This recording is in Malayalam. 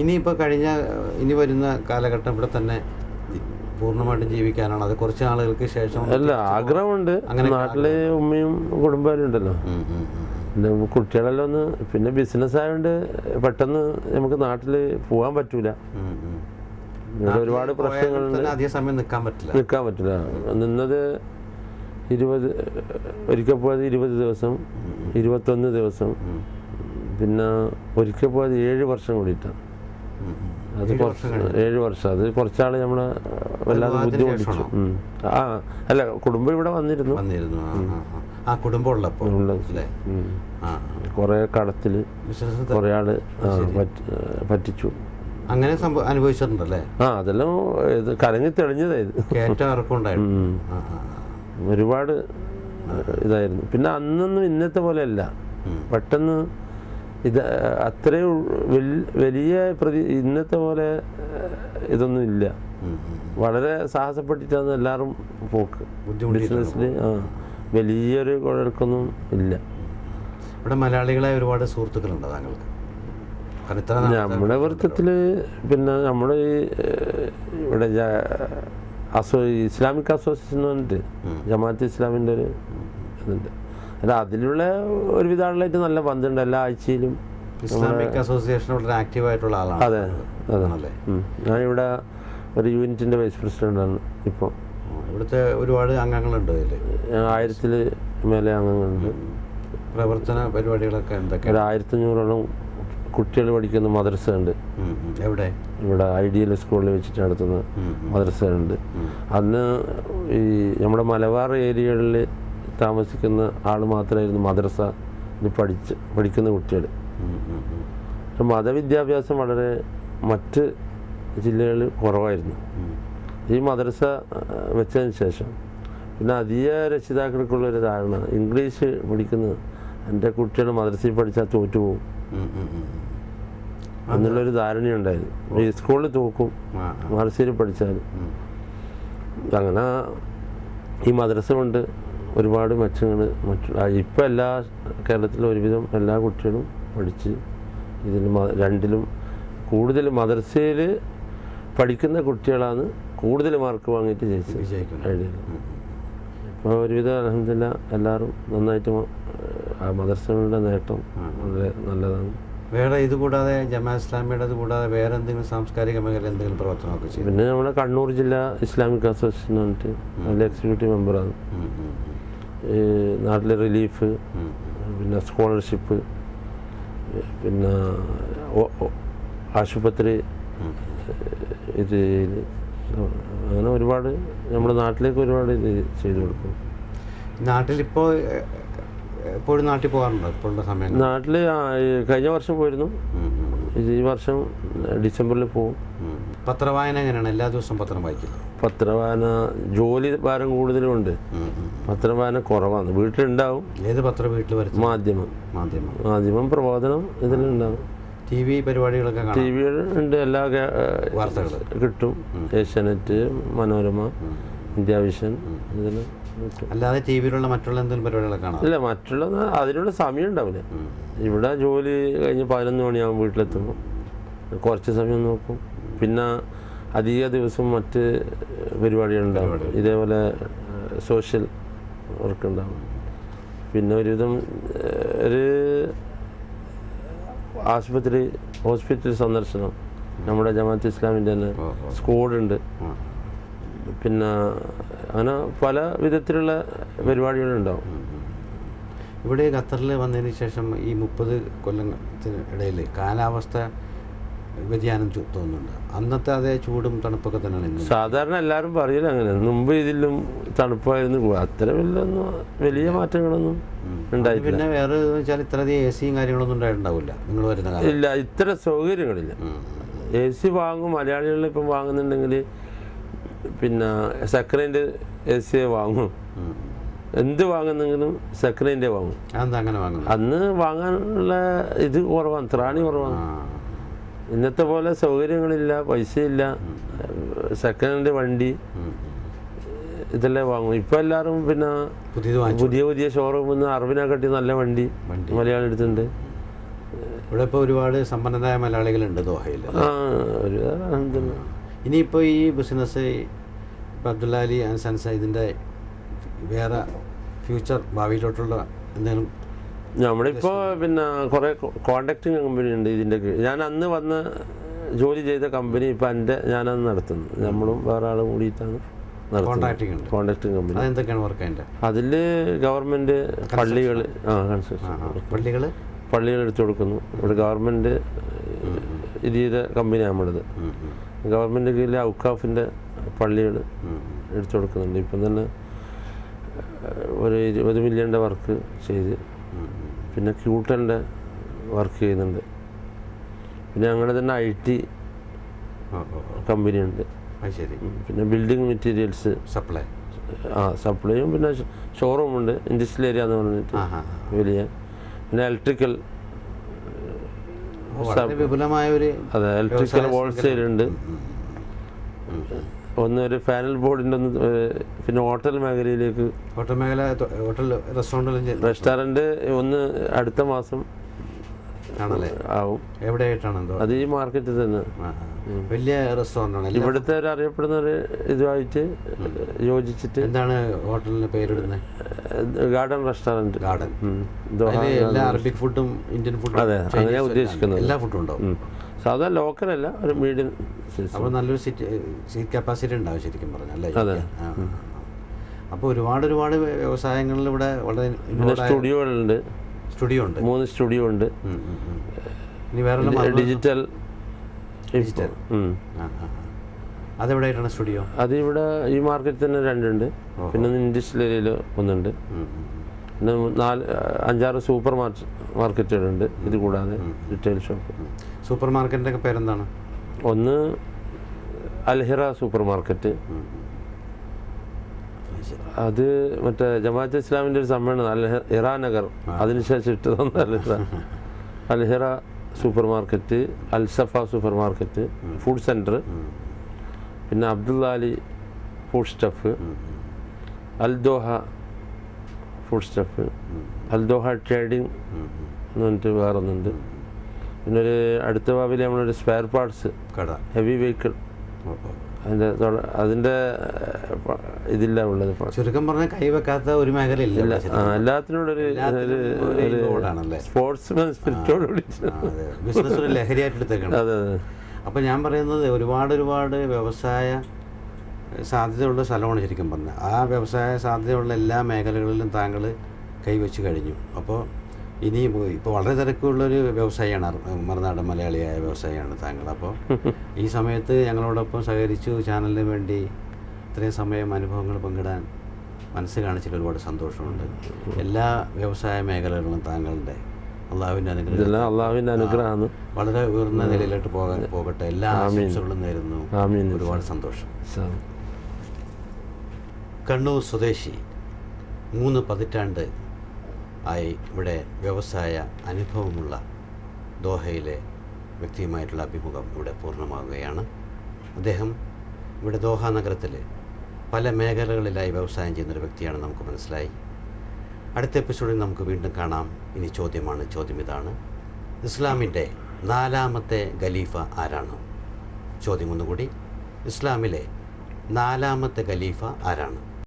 ഇനിയിപ്പോൾ ഇനി വരുന്ന കാലഘട്ടം ഇവിടെ തന്നെ പൂർണ്ണമായിട്ടും ജീവിക്കാനാണ് അത് കുറച്ച് ആളുകൾക്ക് ശേഷം? അല്ല, ആഗ്രഹമുണ്ട്. അങ്ങനെ നാട്ടില് ഉമ്മയും കുടുംബവും ഉണ്ടല്ലോ, പിന്നെ കുട്ടികളെല്ലാം ഒന്ന്, പിന്നെ ബിസിനസ് ആയതുകൊണ്ട് പെട്ടെന്ന് നമുക്ക് നാട്ടിൽ പോകാൻ പറ്റൂല. ഇവിടെ ഒരുപാട് പ്രശ്നങ്ങളുണ്ട്. അധിക സമയം നിൽക്കാൻ പറ്റില്ല. നിന്നത് ഒരിക്കൽ പോയത് 20 ദിവസം, 21 ദിവസം, പിന്നെ ഒരിക്കൽ പോയത് 7 വർഷം കൂടിയിട്ടാണ്. അത് 7 വർഷം. അത് കുറച്ചാൾ നമ്മളെ വല്ലാതെ ബുദ്ധിമുട്ടിച്ചു. അല്ല, കുടുംബം ഇവിടെ വന്നിരുന്നു. കുറെ കടത്തില് കുറെ ആള് പറ്റിച്ചു. അങ്ങനെ അനുഭവിച്ചിട്ടുണ്ടല്ലേ? അതെല്ലാം കലങ്ങി തെളിഞ്ഞതായിരുന്നു. ഒരുപാട് ഇതായിരുന്നു. പിന്നെ അന്നൊന്നും ഇന്നത്തെ പോലെയല്ല. പെട്ടെന്ന് ഇത് അത്രയും വലിയ ഇന്നത്തെ പോലെ ഇതൊന്നും ഇല്ല. വളരെ സാഹസപ്പെട്ടിട്ടാണ് എല്ലാവരും പോക്ക്. ബിസിനസ്സിൽ വലിയൊരു കുഴൽക്കൊന്നും ഇല്ല. ഇവിടെ മലയാളികളായ ഒരുപാട് സുഹൃത്തുക്കളുണ്ടോ താങ്കൾക്ക്? നമ്മുടെ വൃത്തത്തിൽ പിന്നെ നമ്മുടെ ഇവിടെ ഇസ്ലാമിക് അസോസിയേഷൻ എന്ന് പറഞ്ഞിട്ട് ജമാഅത്ത് ഇസ്ലാമിൻ്റെ ഒരു ഇതുണ്ട്. അല്ല, അതിലുള്ള ഒരുവിധ ആളുകളായിട്ട് നല്ല ബന്ധമുണ്ട്. എല്ലാ ആഴ്ചയിലും ഇസ്ലാമിക് അസോസിയേഷൻ ആക്റ്റീവായിട്ടുള്ള ആളാണ്. അതെ അതെ. ഞാനിവിടെ ഒരു യൂണിറ്റിൻ്റെ വൈസ് പ്രസിഡൻ്റാണ് ഇപ്പോൾ. ഇവിടുത്തെ ഒരുപാട് അംഗങ്ങളുണ്ട്. 1000-ൽ മേലെ അംഗങ്ങളുണ്ട്. പ്രവർത്തന പരിപാടികളൊക്കെ എന്തൊക്കെ? 1500-ഓളം കുട്ടികൾ പഠിക്കുന്ന മദ്രസ ഉണ്ട്. എവിടെ? ഇവിടെ IDL സ്കൂളിൽ വെച്ചിട്ട് നടത്തുന്ന മദ്രസ ഉണ്ട്. അന്ന് ഈ നമ്മുടെ മലബാർ ഏരിയകളിൽ താമസിക്കുന്ന ആൾ മാത്രമായിരുന്നു മദ്രസ പഠിക്കുന്ന കുട്ടികൾ. മതവിദ്യാഭ്യാസം വളരെ മറ്റ് ജില്ലകളിൽ കുറവായിരുന്നു. ഈ മദ്രസ വെച്ചതിന് ശേഷം പിന്നെ അധിക രക്ഷിതാക്കൾക്കുള്ളൊരു ധാരണ, ഇംഗ്ലീഷ് പഠിക്കുന്നത് എൻ്റെ കുട്ടികൾ മദ്രസയിൽ പഠിച്ചാൽ തോറ്റുപോകും എന്നുള്ളൊരു ധാരണയുണ്ടായിരുന്നു. ഈ സ്കൂളിൽ തോക്കും മദ്രസയിൽ പഠിച്ചാൽ. അങ്ങനെ ഈ മദ്രസ കൊണ്ട് ഒരുപാട് മെച്ചങ്ങൾ ഇപ്പം കേരളത്തിലെ ഒരുവിധം എല്ലാ കുട്ടികളും പഠിച്ച് രണ്ടിലും കൂടുതൽ മദ്രസയിൽ പഠിക്കുന്ന കുട്ടികളാണ് കൂടുതൽ മാർക്ക് വാങ്ങിയിട്ട് ജയിച്ചത്. ഇപ്പോൾ ഒരുവിധം അൽഹംദുലില്ലാ എല്ലാവരും നന്നായിട്ട് മദ്രസകളുടെ നേട്ടം വളരെ നല്ലതാണ്. വേറെ ഇതുകൂടാതെ ജമാഅത്ത് ഇസ്ലാമിയുടെ കൂടാതെ വേറെ എന്തെങ്കിലും സാംസ്കാരിക മേഖല എന്തെങ്കിലും പ്രവർത്തനമൊക്കെ ചെയ്യും? പിന്നെ നമ്മുടെ കണ്ണൂർ ജില്ലാ ഇസ്ലാമിക് അസോസിയേഷൻ പറഞ്ഞിട്ട് അതിൽ എക്സിക്യൂട്ടീവ് മെമ്പറാണ്. ഈ നാട്ടിലെ റിലീഫ്, പിന്നെ സ്കോളർഷിപ്പ്, പിന്നെ ആശുപത്രി ഇത്, അങ്ങനെ ഒരുപാട് നമ്മുടെ നാട്ടിലേക്ക് ഒരുപാട് ഇത് ചെയ്തു കൊടുക്കും. നാട്ടിലിപ്പോൾ എപ്പോഴും നാട്ടിൽ പോകാറുണ്ടോ ഇപ്പോഴുള്ള സമയം? നാട്ടിൽ കഴിഞ്ഞ വർഷം പോയിരുന്നു. ഈ വർഷം ഡിസംബറിൽ പോകും. പത്രവായന എങ്ങനെയാണ്? എല്ലാ ദിവസവും പത്രം വായിക്കില്ല? പത്രവായന ജോലി ഭാരം കൂടുതലുണ്ട്. പത്രവായന കുറവാണ്. വീട്ടിലുണ്ടാവും. ഏത് പത്രം വീട്ടിൽ വരും? മാധ്യമം പ്രബോധനം ഇതിലുണ്ടാവും. TV പരിപാടികളൊക്കെ? TV ഉണ്ട്. എല്ലാ വാർത്തകൾ കിട്ടും. ഏഷ്യാനെറ്റ്, മനോരമ, ഇന്ത്യ വിഷൻ, ഇതിൽ. അല്ലാതെ TV-യിലുള്ള മറ്റുള്ള എന്തെങ്കിലും പരിപാടികളൊക്കെ കാണാം? ഇല്ല, മറ്റുള്ള അതിനുള്ള സമയം ഉണ്ടാവില്ല. ഇവിടെ ജോലി കഴിഞ്ഞ് 11 മണിയാകും വീട്ടിലെത്തുമ്പോൾ കുറച്ച് സമയം നോക്കും. പിന്നെ അധിക ദിവസം മറ്റ് പരിപാടികളുണ്ടാവും. ഇതേപോലെ സോഷ്യൽ വർക്ക് ഉണ്ടാവും. പിന്നെ ഒരുവിധം ഒരു ഹോസ്പിറ്റൽ സന്ദർശനം നമ്മുടെ ജമാഅത്ത് ഇസ്ലാമിൻ്റെ തന്നെ സ്ക്വാഡുണ്ട്. പിന്നെ അങ്ങനെ പല വിധത്തിലുള്ള പരിപാടികളുണ്ടാവും. ഇവിടെ ഖത്തറിൽ വന്നതിന് ശേഷം ഈ 30 കൊല്ലത്തിനിടയിൽ കാലാവസ്ഥ വ്യതിയാനം തോന്നുന്നുണ്ട്. അന്നത്തെ അതേ ചൂടും തണുപ്പൊക്കെ തന്നെയാണ് സാധാരണ എല്ലാവരും പറയില്ല. അങ്ങനെ മുമ്പ് ഇതിലും തണുപ്പായിരുന്നു. അത്ര വലിയ മാറ്റങ്ങളൊന്നും ഉണ്ടായിട്ടില്ല. പിന്നെ വേറെ വെച്ചാൽ ഇത്രയധികം AC കാര്യങ്ങളൊന്നും ഉണ്ടായിട്ടുണ്ടാവില്ല നിങ്ങൾ വരുന്ന കാലം? ഇല്ല, ഇത്ര സൗകര്യങ്ങളില്ല. AC വാങ്ങും മലയാളികൾ. ഇപ്പം വാങ്ങുന്നുണ്ടെങ്കിൽ പിന്നെ സെക്കൻഡ് ഹാൻഡ് AC വാങ്ങും. എന്ത് വാങ്ങുന്നെങ്കിലും സെക്കൻഡ് ഹാൻഡേ വാങ്ങും. അന്ന് വാങ്ങാനുള്ള ഇത് കുറവാണ്, ത്രാണി കുറവാണ്. ഇന്നത്തെ പോലെ സൗകര്യങ്ങളില്ല, പൈസയില്ല. സെക്കൻഡ് ഹാൻഡ് വണ്ടി ഇതെല്ലാം വാങ്ങും. ഇപ്പം എല്ലാവരും പിന്നെ പുതിയ ഷോറൂമിൽ നിന്ന് അറബിനെ കട്ടി നല്ല വണ്ടി മലയാളം എടുത്തിട്ടുണ്ട്. ഇവിടെ ഇപ്പോൾ ഒരുപാട് സമ്പന്നരായ മലയാളികളുണ്ട് ദോഹയിൽ. ഒരു ഇനിയിപ്പോൾ ഈ ബിസിനസ് ഇപ്പോൾ അബ്ദുള്ള അലി ആൻഡ് സൺസ് ഇതിൻ്റെ വേറെ ഫ്യൂച്ചർ ഭാവിയിലോട്ടുള്ള എന്തെങ്കിലും? നമ്മളിപ്പോൾ പിന്നെ കുറേ കോൺട്രാക്ടിങ് കമ്പനി ഉണ്ട് ഇതിൻ്റെ കീഴിൽ. ഞാൻ അന്ന് വന്ന് ജോലി ചെയ്ത കമ്പനി ഇപ്പം ഞാനത് നടത്തുന്നത്. നമ്മളും വേറെ ആളും കൂടിയിട്ടാണ് കോൺട്രാക്ടിങ് കമ്പനി. അതെന്തൊക്കെയാണ് വർക്ക് അതിൻ്റെ? അതിൽ ഗവൺമെൻറ് പള്ളികൾ, കൺസ്ട്രക്ഷൻ പള്ളികൾ എടുത്തു കൊടുക്കുന്നു. ഇവിടെ ഗവൺമെൻറ് രീതിയുടെ കമ്പനിയാണ് നമ്മുടേത്. ഗവൺമെൻറ് കീഴിലെ ഔക്കാഫിൻ്റെ പള്ളികൾ എടുത്തു കൊടുക്കുന്നുണ്ട്. ഇപ്പം തന്നെ ഒരു 20 മില്യൻ്റെ വർക്ക് ചെയ്ത്, പിന്നെ ക്യൂട്ടൻ്റെ വർക്ക് ചെയ്യുന്നുണ്ട്. പിന്നെ ഞങ്ങളുടെ തന്നെ IT കമ്പനിയുണ്ട്. പിന്നെ ബിൽഡിംഗ് മെറ്റീരിയൽസ് സപ്ലൈയും പിന്നെ ഷോറൂമുണ്ട്, ഇൻഡസ്ട്രിയൽ ഏരിയ എന്ന് പറഞ്ഞിട്ട് വലിയ. പിന്നെ ഇലക്ട്രിക്കൽ, അതെ, ഇലക്ട്രിക്കൽ ഹോൾസെയിലുണ്ട്. ഒരു പാനൽ ബോർഡിൻ്റെ പിന്നെ ഹോട്ടൽ മേഖലയിലേക്ക്, റെസ്റ്റോറൻറ്റ് അടുത്ത മാസം ആവും. എവിടെയായിട്ടാണ് അത് ഈ മാർക്കറ്റിൽ തന്നെ വലിയ റെസ്റ്റോറൻ്റ്. ഇവിടുത്തെ ഒരു അറിയപ്പെടുന്ന ഒരു ഇതുമായിട്ട് യോജിച്ചിട്ട്. എന്താണ് ഹോട്ടലിന് പേരിടുന്നത്? Garden restaurant. ഗാർഡൻ എല്ലാ അറബിക് ഫുഡും ഇന്ത്യൻ ഫുഡും. അതെ, അങ്ങനെ ഉദ്ദേശിക്കുന്നത്. എല്ലാ ഫുഡും ഉണ്ടാവും. സാധാ ലോക്കലല്ല, ഒരു മീഡിയം. അപ്പോൾ നല്ലൊരു സീറ്റ് കപ്പാസിറ്റി ഉണ്ടാവും ശരിക്കും പറഞ്ഞാൽ. അതെ. അപ്പോൾ ഒരുപാട് വ്യവസായങ്ങളിൽ ഇവിടെ വളരെ സ്റ്റുഡിയോകളുണ്ട്. 3 സ്റ്റുഡിയോ ഉണ്ട്. ഇനി വേറെ ഡിജിറ്റൽ. അതെവിടെയായിട്ടാണ് സ്റ്റുഡിയോ? അത് ഇവിടെ ഈ മാർക്കറ്റിൽ തന്നെ 2 ഉണ്ട്. പിന്നെ ഇൻഡസ്ട്രിയൽ ഏരിയയിൽ 1 ഉണ്ട്. പിന്നെ 5-6 സൂപ്പർ മാർക്കറ്റുകളുണ്ട്. ഇത് കൂടാതെ റീറ്റെയിൽ ഷോപ്പ്. സൂപ്പർ മാർക്കറ്റിൻ്റെ ഒക്കെ പേരെന്താണ്? ഒന്ന് അൽഹിറ സൂപ്പർ മാർക്കറ്റ്. അത് മറ്റേ ജമാഅത്ത് ഇസ്ലാമിൻ്റെ ഒരു സമ്മേളനം അൽഹിറ നഗർ, അതിനുശേഷം ഇട്ടതാണ് Alhira super market, Alsafa super market, food centre, പിന്നെ Abdulla Ali food stuff, Aldoha food stuff, Aldoha trading എന്ന് പറഞ്ഞിട്ട് വേറൊന്നുണ്ട്. പിന്നെ അടുത്ത ഭാവിയിൽ നമ്മളൊരു സ്പെയർ പാർട്സ് കട, ഹെവി വെഹിക്കിൾ, അതിൻ്റെ ഇതില്ല ഉള്ളത്. ചുരുക്കം പറഞ്ഞാൽ കൈവെക്കാത്ത ഒരു മേഖലയില്ല. എല്ലാത്തിനോടൊരു സ്പോർട്സ്മാൻ സ്പിരിറ്റോടുകൂടി ബിസിനസ് ഒരു ലഹരിയായിട്ട് എടുത്തേക്കണം. അതെ. അപ്പോൾ ഞാൻ പറയുന്നത് ഒരുപാട് വ്യവസായ സാധ്യതയുള്ള സ്ഥലമാണ് ശരിക്കും പറഞ്ഞാൽ. ആ വ്യവസായ സാധ്യതയുള്ള എല്ലാ മേഖലകളിലും താങ്കൾ കൈവച്ച് കഴിഞ്ഞു. അപ്പോൾ ഇനി ഇപ്പോൾ വളരെ തിരക്കുള്ളൊരു വ്യവസായിയാണ്, മറുനാടൻ മലയാളിയായ വ്യവസായിയാണ് താങ്കൾ. അപ്പോൾ ഈ സമയത്ത് ഞങ്ങളോടൊപ്പം സഹകരിച്ചു ചാനലിന് വേണ്ടി ഇത്രയും സമയം അനുഭവങ്ങൾ പങ്കിടാൻ മനസ്സ് കാണിച്ചതിൽ ഒരുപാട് സന്തോഷമുണ്ട്. എല്ലാ വ്യവസായ മേഖലകളിലും താങ്കളുടെ അള്ളാഹുവിൻ്റെ അനുഗ്രഹമാണ്. വളരെ ഉയർന്ന നിലയിലോട്ട് പോകട്ടെ. എല്ലാ ആശംസകളും നേരുന്നു. ഒരുപാട് സന്തോഷം. കണ്ണൂർ സ്വദേശി 3 പതിറ്റാണ്ട് ആയി ഇവിടെ വ്യവസായ അനുഭവമുള്ള ദോഹയിലെ വ്യക്തിയുമായിട്ടുള്ള അഭിമുഖം ഇവിടെ പൂർണ്ണമാകുകയാണ്. അദ്ദേഹം ഇവിടെ ദോഹ നഗരത്തിൽ പല മേഖലകളിലായി വ്യവസായം ചെയ്യുന്നൊരു വ്യക്തിയാണ് നമുക്ക് മനസ്സിലായി. അടുത്ത എപ്പിസോഡിൽ നമുക്ക് വീണ്ടും കാണാം. ഇനി ചോദ്യം ഇതാണ്: ഇസ്ലാമിൻ്റെ 4ാമത്തെ ഖലീഫ ആരാണ്? ചോദ്യം ഒന്നുകൂടി: ഇസ്ലാമിലെ 4ാമത്തെ ഖലീഫ ആരാണ്?